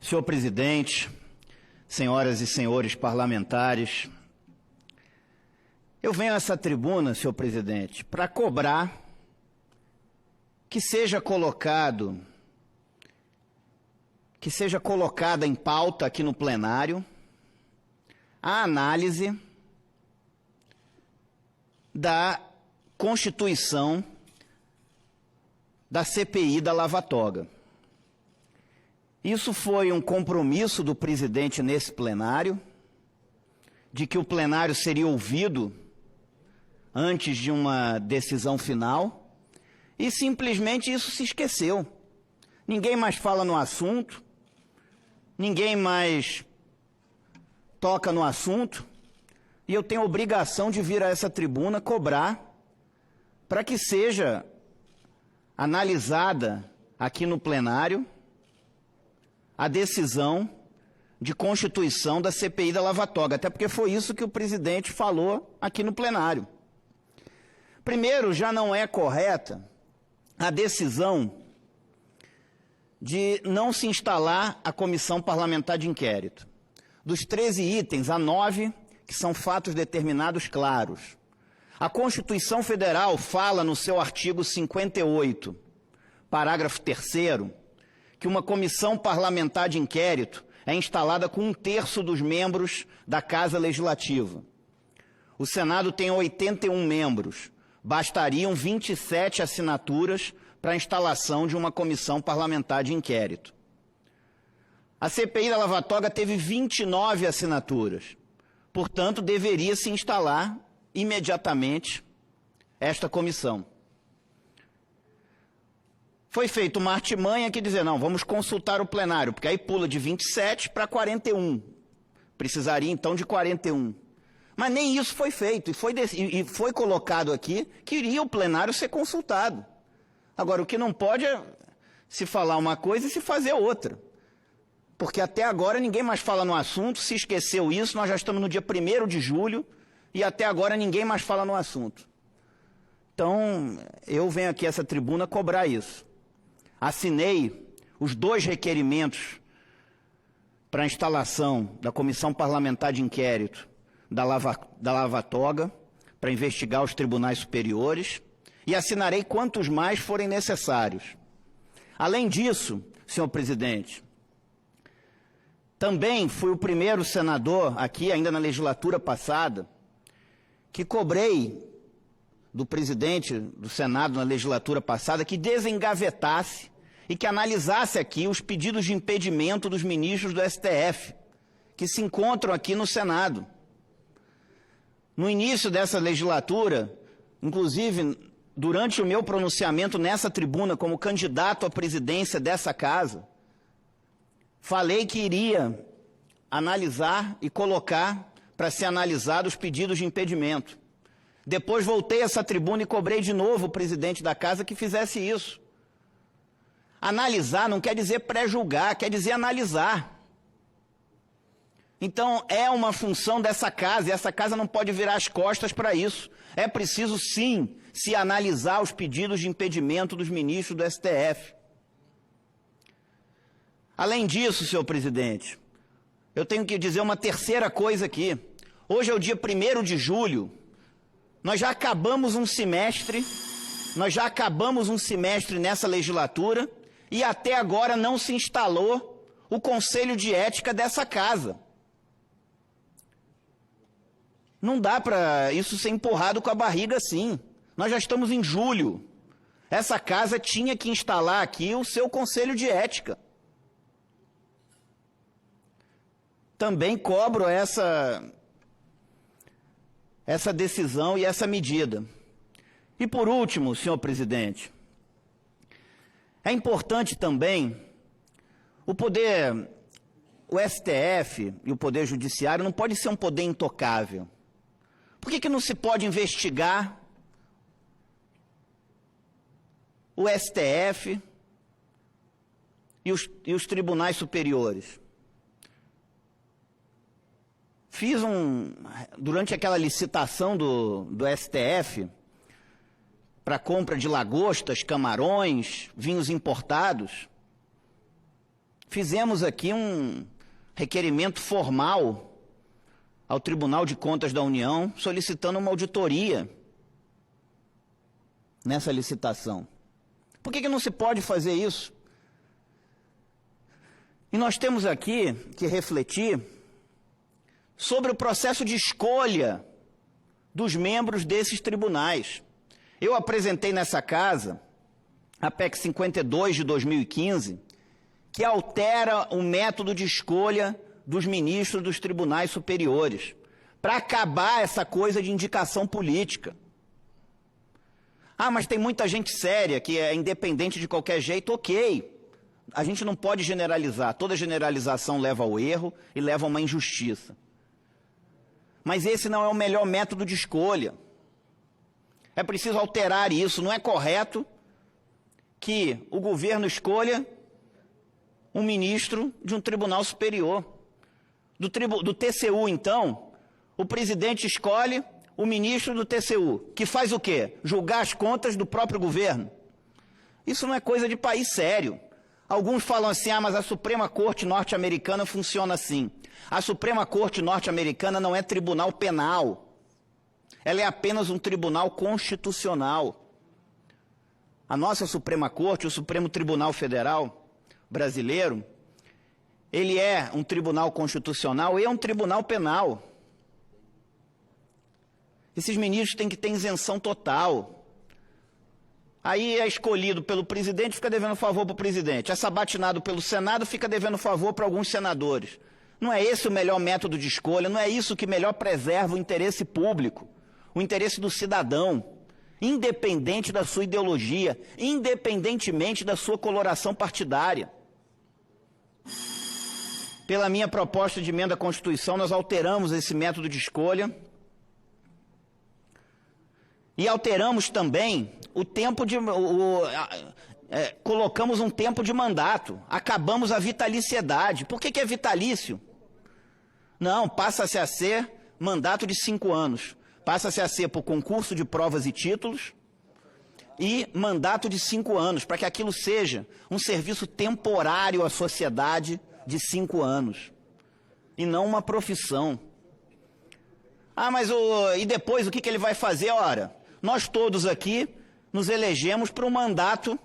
Senhor presidente, senhoras e senhores parlamentares, eu venho a essa tribuna, senhor presidente, para cobrar que seja colocada em pauta aqui no plenário a análise da constituição da CPI da Lava Toga. Isso foi um compromisso do presidente nesse plenário, de que o plenário seria ouvido antes de uma decisão final, e simplesmente isso se esqueceu. Ninguém mais fala no assunto, ninguém mais toca no assunto, e eu tenho a obrigação de vir a essa tribuna cobrar para que seja analisada aqui no plenário a decisão de constituição da CPI da Lava Toga, até porque foi isso que o presidente falou aqui no plenário. Primeiro, já não é correta a decisão de não se instalar a comissão parlamentar de inquérito. Dos 13 itens, há 9 que são fatos determinados claros. A Constituição Federal fala no seu artigo 58, parágrafo 3º, que uma comissão parlamentar de inquérito é instalada com 1/3 dos membros da Casa Legislativa. O Senado tem 81 membros. Bastariam 27 assinaturas para a instalação de uma comissão parlamentar de inquérito. A CPI da Lava Toga teve 29 assinaturas. Portanto, deveria se instalar imediatamente esta comissão. Foi feita uma artimanha que dizia, não, vamos consultar o plenário, porque aí pula de 27 para 41. Precisaria, então, de 41. Mas nem isso foi feito, e foi colocado aqui que iria o plenário ser consultado. Agora, o que não pode é se falar uma coisa e se fazer outra. Porque até agora ninguém mais fala no assunto, se esqueceu isso, nós já estamos no dia 1º de julho, e até agora ninguém mais fala no assunto. Então, eu venho aqui a essa tribuna cobrar isso. Assinei os 2 requerimentos para a instalação da Comissão Parlamentar de Inquérito da Lava Toga, para investigar os tribunais superiores, e assinarei quantos mais forem necessários. Além disso, senhor presidente, também fui o primeiro senador aqui, ainda na legislatura passada, que cobrei do presidente do Senado na legislatura passada que desengavetasse e que analisasse aqui os pedidos de impedimento dos ministros do STF, que se encontram aqui no Senado. No início dessa legislatura, inclusive durante o meu pronunciamento nessa tribuna como candidato à presidência dessa casa, falei que iria analisar e colocar para ser analisado os pedidos de impedimento. Depois voltei a essa tribuna e cobrei de novo o presidente da casa que fizesse isso. Analisar não quer dizer pré-julgar, quer dizer analisar. Então, é uma função dessa casa, e essa casa não pode virar as costas para isso. É preciso, sim, se analisar os pedidos de impedimento dos ministros do STF. Além disso, senhor presidente, eu tenho que dizer uma terceira coisa aqui. Hoje é o dia 1º de julho, nós já acabamos um semestre nessa legislatura e até agora não se instalou o Conselho de Ética dessa casa. Não dá para isso ser empurrado com a barriga assim. Nós já estamos em julho. Essa casa tinha que instalar aqui o seu Conselho de Ética. Também cobro essa decisão e essa medida. E por último, senhor presidente, é importante também o STF e o Poder Judiciário não pode ser um poder intocável. Por que não se pode investigar o STF e os tribunais superiores? Fiz durante aquela licitação do STF, para compra de lagostas, camarões, vinhos importados, Fizemos aqui um requerimento formal ao Tribunal de Contas da União, solicitando uma auditoria nessa licitação. Por que não se pode fazer isso? E nós temos aqui que refletir sobre o processo de escolha dos membros desses tribunais. Eu apresentei nessa casa a PEC 52 de 2015, que altera o método de escolha dos ministros dos tribunais superiores, para acabar essa coisa de indicação política. Ah, mas tem muita gente séria que é independente de qualquer jeito, ok. A gente não pode generalizar, toda generalização leva ao erro e leva a uma injustiça. Mas esse não é o melhor método de escolha. É preciso alterar isso, não é correto que o governo escolha um ministro de um tribunal superior. Do TCU, então, o presidente escolhe o ministro do TCU, que faz o quê? Julgar as contas do próprio governo. Isso não é coisa de país sério. Alguns falam assim, ah, mas a Suprema Corte norte-americana funciona assim. A Suprema Corte norte-americana não é tribunal penal. Ela é apenas um tribunal constitucional. A nossa Suprema Corte, o Supremo Tribunal Federal brasileiro, ele é um tribunal constitucional e é um tribunal penal. Esses ministros têm que ter isenção total. Aí é escolhido pelo presidente, fica devendo favor para o presidente. É sabatinado pelo Senado, fica devendo favor para alguns senadores. Não é esse o melhor método de escolha, não é isso que melhor preserva o interesse público, o interesse do cidadão, independente da sua ideologia, independentemente da sua coloração partidária. Pela minha proposta de emenda à Constituição, nós alteramos esse método de escolha e alteramos também o tempo de... colocamos um tempo de mandato, acabamos a vitaliciedade. Por que é vitalício? Não, passa-se a ser mandato de 5 anos. Passa-se a ser por concurso de provas e títulos e mandato de 5 anos, para que aquilo seja um serviço temporário à sociedade de 5 anos, e não uma profissão. Ah, mas e depois o que ele vai fazer? Ora, nós todos aqui nos elegemos para um mandato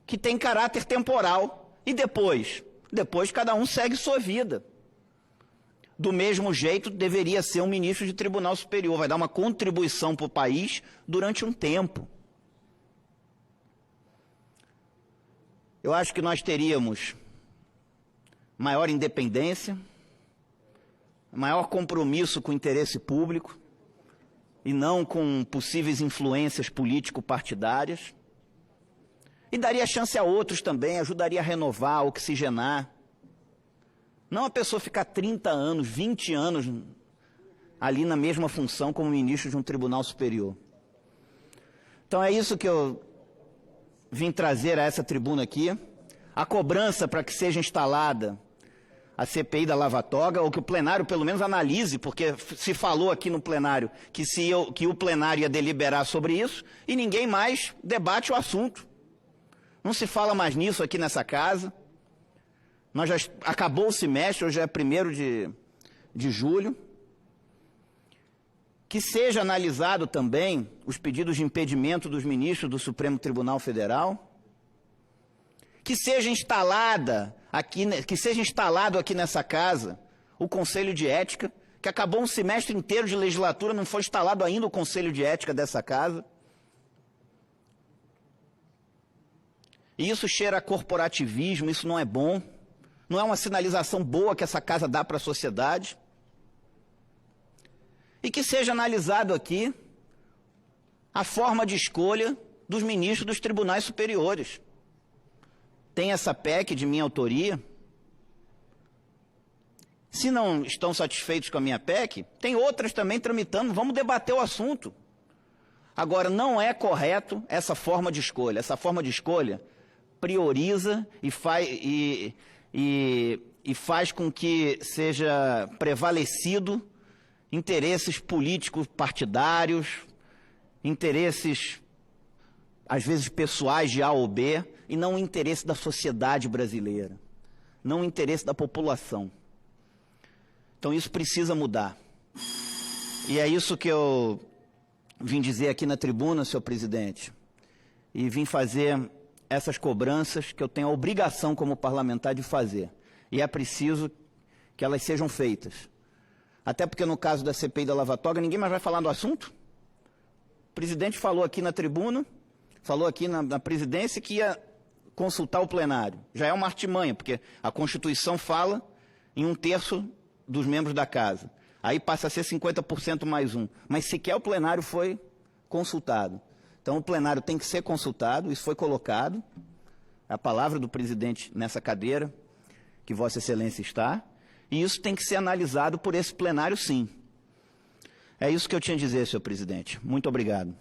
que tem caráter temporal. E depois? Depois cada um segue sua vida. Do mesmo jeito, deveria ser um ministro de tribunal superior, vai dar uma contribuição para o país durante um tempo. Eu acho que nós teríamos maior independência, maior compromisso com o interesse público e não com possíveis influências político-partidárias. E daria chance a outros também, ajudaria a renovar, oxigenar. Não a pessoa ficar 30 anos, 20 anos ali na mesma função como ministro de um tribunal superior. Então é isso que eu vim trazer a essa tribuna aqui. A cobrança para que seja instalada a CPI da Lava Toga, ou que o plenário pelo menos analise, porque se falou aqui no plenário que o plenário ia deliberar sobre isso e ninguém mais debate o assunto. Não se fala mais nisso aqui nessa casa. Acabou o semestre, hoje é 1º de julho. Que seja analisado também os pedidos de impedimento dos ministros do Supremo Tribunal Federal. Que seja instalado aqui nessa casa o Conselho de Ética, que acabou um semestre inteiro de legislatura, não foi instalado ainda o Conselho de Ética dessa casa. E isso cheira a corporativismo, isso não é bom. Não é uma sinalização boa que essa casa dá para a sociedade. E que seja analisado aqui a forma de escolha dos ministros dos tribunais superiores. Tem essa PEC de minha autoria. Se não estão satisfeitos com a minha PEC, tem outras também tramitando, vamos debater o assunto. Agora, não é correto essa forma de escolha. Essa forma de escolha prioriza e faz com que seja prevalecido interesses políticos partidários, interesses às vezes pessoais de A ou B, e não o interesse da sociedade brasileira, não o interesse da população. Então isso precisa mudar. E é isso que eu vim dizer aqui na tribuna, senhor presidente, e vim fazer essas cobranças que eu tenho a obrigação como parlamentar de fazer. E é preciso que elas sejam feitas. Até porque no caso da CPI da Lava Toga, ninguém mais vai falar do assunto. O presidente falou aqui na tribuna, falou aqui na presidência que ia consultar o plenário. Já é uma artimanha, porque a Constituição fala em 1/3 dos membros da casa. Aí passa a ser 50% mais um. Mas sequer o plenário foi consultado. Então o plenário tem que ser consultado, isso foi colocado, a palavra do presidente nessa cadeira, que Vossa Excelência está, e isso tem que ser analisado por esse plenário sim. É isso que eu tinha a dizer, senhor presidente. Muito obrigado.